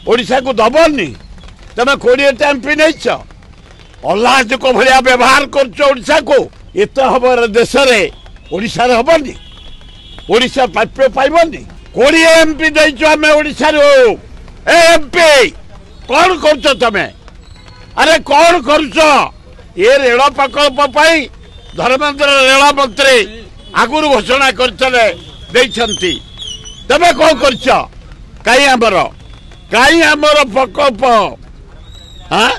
ओडिशा को दबनी तुम 20 एमपी नहीं अल्लाह को भाया व्यवहार करशा को एत हम देश में ओडिशा हेनी ओडिशा प्राप्य पाइबनी 20 एमपी देम ओडिशा एमपी कौन कर तमें अरे कौन कर ये रेल प्रकल्प धर्मेंद्र रेल मंत्री आगुरी घोषणा करते तमें कौन कर प्रकल्प हाँ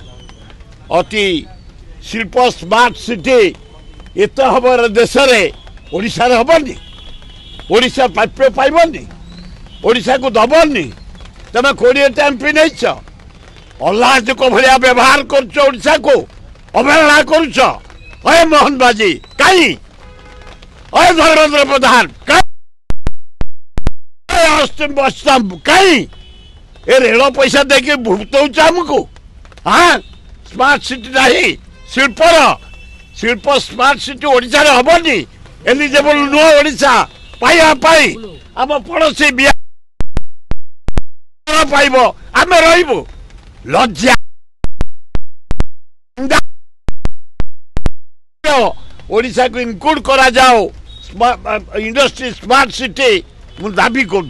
अति शिल्प स्मार्ट सिटी एत हम देश में ओडिशा हेनी ओडिशा प्राप्य पाइबनी ओडिशा को दबनी तुम 20 एमपी नहीं अल्लाह को भाया व्यवहार करशा को अवहेलना करुच अय मोहन बाजी कहीं अय धर्मेंद्र प्रधान कहीं ए रेल पैसा देके भुगतौच आमको हाँ स्मार्ट सिटी नहीं शिल्प स्मार्ट सिटी ओडिशा रे हबनी एलिजिबल नुह ओडिशा पाई आम पड़ोसी बिहार पाइब आम रहिबु लज्जा ओडिशा को इनक्लूड करा जाओ इंडस्ट्री स्मार्ट सिटी मु दाबी कर